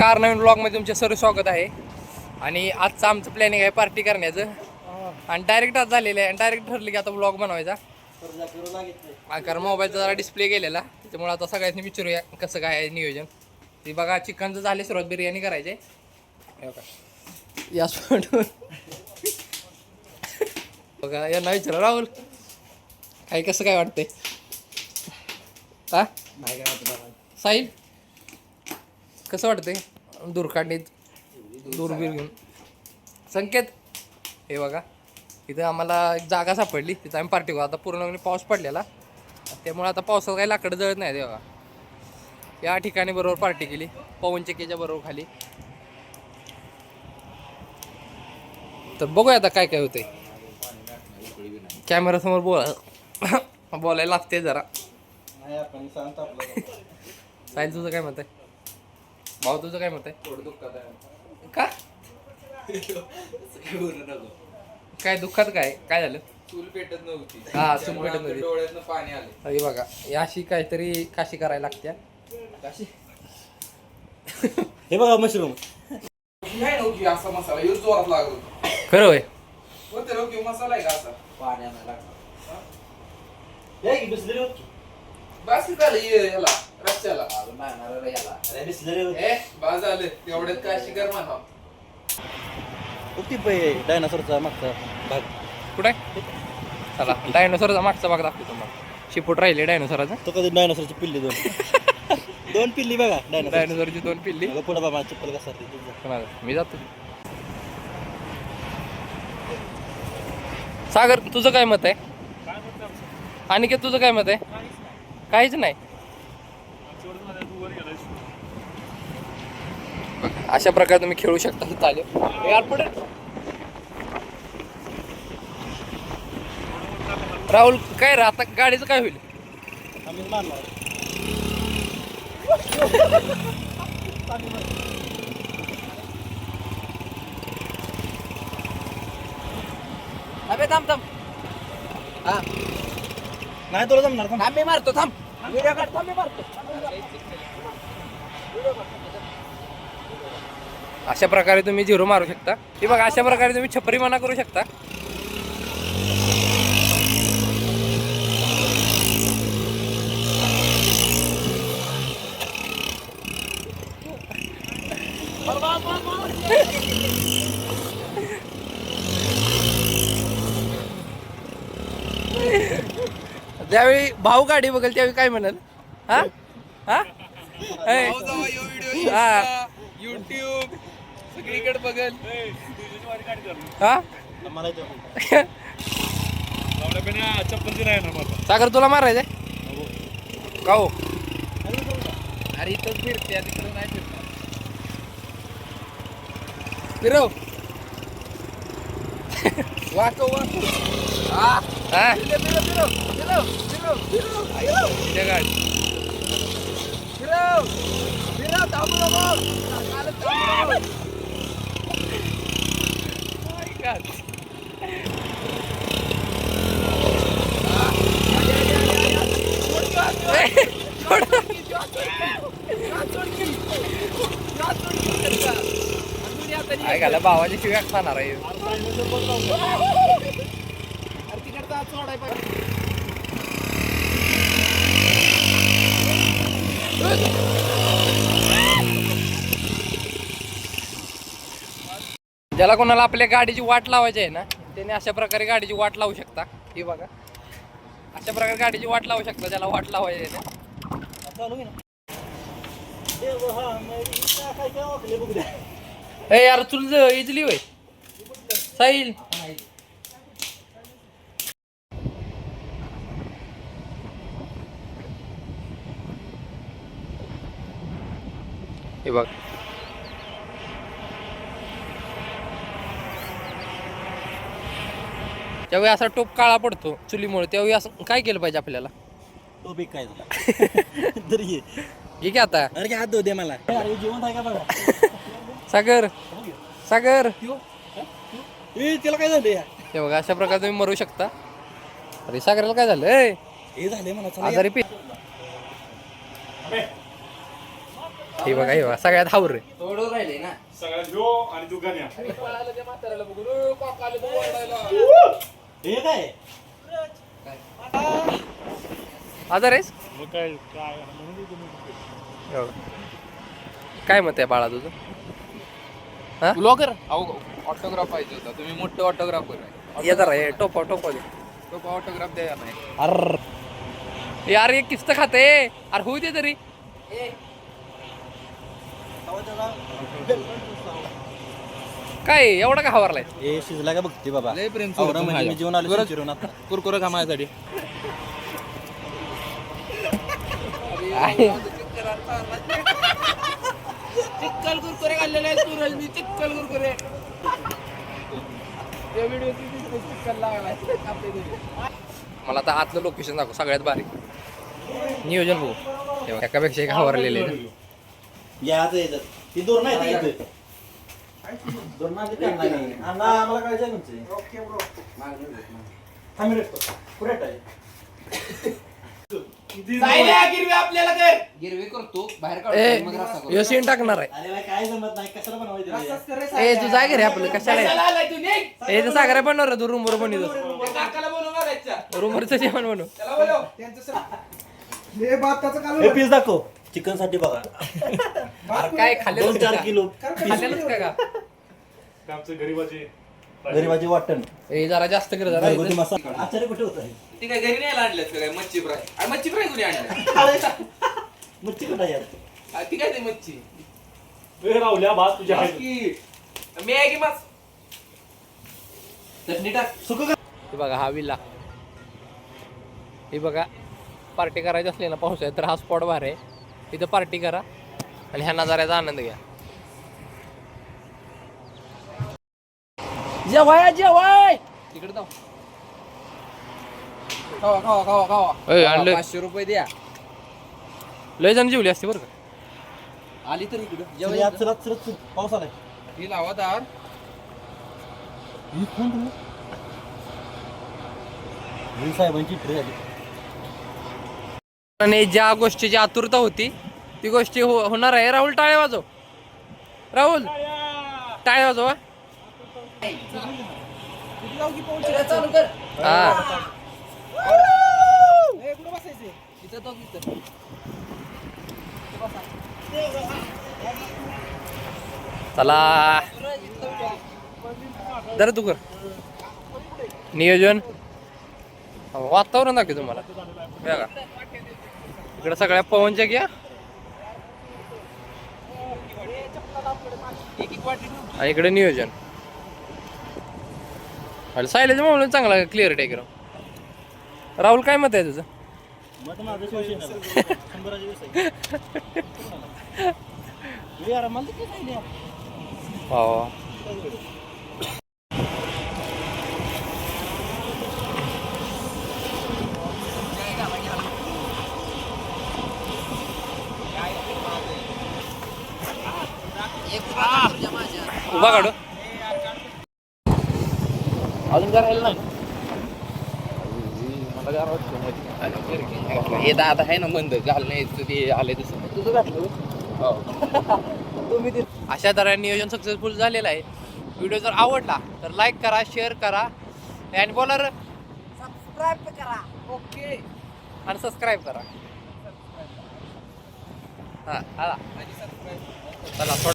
नमस्कार, नवीन ब्लॉगमध्ये तुमचे सर्व स्वागत आहे. आणि आजचं आमचं प्लॅनिंग आहे पार्टी करण्याचं. आणि डायरेक्ट आज झालेलं आहे आणि डायरेक्ट ठरलं की आता ब्लॉग बनवायचा. कारण मोबाईलचा जरा डिस्प्ले गेलेला, त्याच्यामुळे आता सगळ्यांनी विचारूया कसं काय आहे नियोजन. ती बघा, चिकनचं झाले सुरुवात, बिर्याणी करायची. या बघा, यांना विचारा राहुल काय कसं काय वाटतंय. हा साहिल कसं वाटतंय दूरकांडीत दूरबीर घेऊन. संकेत हे बघा, इथं आम्हाला एक जागा सापडली, तिथं आम्ही पार्टी करू. आता पूर्णपणे पाऊस पडलेला, त्यामुळे आता पावसात काही लाकडं जळत नाही. ते बघा, या ठिकाणी बरोबर पार्टी केली, पवन चक्कीच्या बरोबर खाली. तर बघूया आता काय काय होतंय. कॅमेरासमोर बोलायला लागते जरा. साहिल तुझं काय मत आहे? भाऊ तुझं काय मत आहे? थोडं दुःखात आहे का? काय दुःखात काय झालं? चूल पेटत नव्हती. हा, चूल पेटत नव्हती, डोळ्यातनं पाणी आले. अरे बघा, याशी काहीतरी काशी करायला लागत्या. काशी हे बघा मशरूम नाही नव्हती. असा मसाला यूज जोरात लागत होता. खरं होय? होते नव्हती मसाला आहे का असा पाण्याला लागला. बास झालं ह्याला रस्त्याला. अरे बिसलरी बास झालं एवढ्यात काशी कर म्हणा. डायनासोरचा मागचा भाग कुठे? चला डायनोसॉरचा मागचा भाग दाखवतो तुम्हाला. शिपूट राहिले डायनोसॉरचा. तो कधी डायनासोरची पिल्ली दोन पिल्ली बघा. डायनोसॉरची 2 पिल्ली. पुढे बाबा चप्पल कसा मी जातो. सागर तुझं काय मत आहे? अनिकेत तुझं काय मत आहे? काहीच नाही. अशा प्रकारे तुम्ही खेळू शकता. चालेल राहुल, काय आता गाडीचं काय होईल? आम्ही मारणार अबे थांब. हा नाही तुला जमणार का? थांब, मी मारतो. थांब, व्हिडिओ काढ. थांब, मी मारतो. अशा प्रकारे तुम्ही झिरो मारू शकता. हे बघा, अशा प्रकारे तुम्ही छपरी मना करू शकता. ज्यावेळी भाऊ गाडी बघेल त्यावेळी काय म्हणाल? हा हा हा युट्यूब सगळीकडे बघल. हा सागर तुला मारायचंय का हो? अरे इथंच फिरते तिकडे नाही फिरणार. फिरव. वाको हा ऐकायला भावाची शिव्या खाणार आहे. ज्याला कोणाला आपल्या गाडीची वाट लावायची आहे ना, त्याने अशा प्रकारे गाडीची वाट लावू शकता. ही बघा, अशा प्रकारे गाडीची वाट लावू शकता ज्याला वाट लावायची आहे ना. ए यार, तुझं इजली होय साहिल. हे बघ, त्यावेळी असा टोप काळा पडतो चुलीमुळे, त्यावेळी असं काय केलं पाहिजे आपल्याला? तो बी काय तरी हे की आता. अरे हात धुऊ दे मला. जेवण आहे का बघा. सागर त्याला काय झालं? हे बघा, अशा प्रकारे तुम्ही मरू शकता. अरे सागराला काय झालं? हे झाले मला आजारी पी. हे बघा सगळ्यात हावर रे. थोडं राहिले ना. सगळ्या जो आणि तू गाण्या हे काय आजार आहेस मग काय काय म्हणून तुम्ही काय मत आहे बाळा तुझं? हा ब्लॉगर ऑटोग्राफ पाहिजे होता. तुम्ही मोठं ऑटोग्राफर आहे. ये जरा टोपा दे. तो ऑटोग्राफ द्या नाही. अर यार एक किस्त खाते अरे होऊ दे तरी. काय एवढा का हवारलाय? हे शिजला का बघते बाबा. लय प्रेम आवरा म्हणजे मी जेवण आलो चिरून आता. कुरकुरे खा माझ्यासाठी. चिक्कल कुरकुरे खाल्लेले आहेत सूरज मी. चिक्कल कुरकुरे. त्या व्हिडिओ चिक्कल लागलाय. मला आता आतलं लोकेशन दाखव सगळ्यात भारी. नियोजन बघू हे बघ, एकापेक्षा एक हवारलेले याच याच्यात ती दोन नाही ते इथे. दोन नाही ते करणार नाही. अण्णा आम्हाला काय जाय तुमचे. Okay bro. थांब रे. पुढे आहे. गिरवी आपल्याला कर. गिरवी करतो बाहेर काढतो मग रस्सा यो सीन टाकणार आहे. अरे बाई, काय जमत नाही कशाला बनवायचं. ए तू जाय घरी आपलं कशाला आलाय तू निघ. ए तू सागऱ्या बनव रे तू रूमवर बनवतो. त्या काकाला बोलवून आलायचा. रूमवरचं जेवण बनव. त्याला बोलव. हे पीस दाखव चिकन साठी बघा. अरे काय खाल्लेलं 2-4 किलो खाल्लेलंच का आमचं गरीबाचे गरीबाची वाटण ए जरा जास्त कर जरा घरगुती मसाला. आचार्य कुठे होत आहे. ती काय घरी नाही आणल्यात का काय मच्छी फ्राय. आणि मच्छी फ्राय कुणी आणल्या? मच्छी कुठे यार. ती काय ते मच्छी राहुल्या भात तुझ्या आहे. की मी आहे की मस्त चटणी टाक. सुक हे बघा हा विला. हे बघा पार्टी करायची असली ना पावसाळ्यात तर हा स्पॉट भारी आहे. इथं पार्टी करा आणि ह्या नजाऱ्याचा आनंद घ्या. जेवाय तिकडे जाऊ. खावा खावा खावा खावा. आणलं 500 रुपये द्या. लय जण जेवली असते बरं का. आली तर इकडं चला पाऊस आलाय. ही लावा दार. साहेबांची ट्रे आली. आणि ज्या गोष्टीची आतुरता होती ती गोष्टी होणार आहे. राहुल टाळे वाजव. राहुल टाळे वाजव. चालू कर. हा इथं तो इथं. चला जरा तू कर नियोजन. वातावरण दाखव तुम्हाला बघा. इकडे सगळ्या पवनच्या घ्या आणि इकडे नियोजन. आणि सायलेज म्हणून चांगला क्लिअर टेकर. राहुल काय मत आहे तुझं? मग माझं शिवसेना 100 यार मला ते काय नाही. हो उभा काढू अजून काय राहिलं नाही. हे दादा आहे ना मंद झालं नाही ते आले तसं तुझं घातलं. तुम्ही अशा तऱ्हेने नियोजन सक्सेसफुल झालेलं आहे. व्हिडिओ जर आवडला तर लाईक करा शेअर करा आणि बोला सबस्क्राईब करा. ओके आणि सबस्क्राईब करा. हा चला थोडा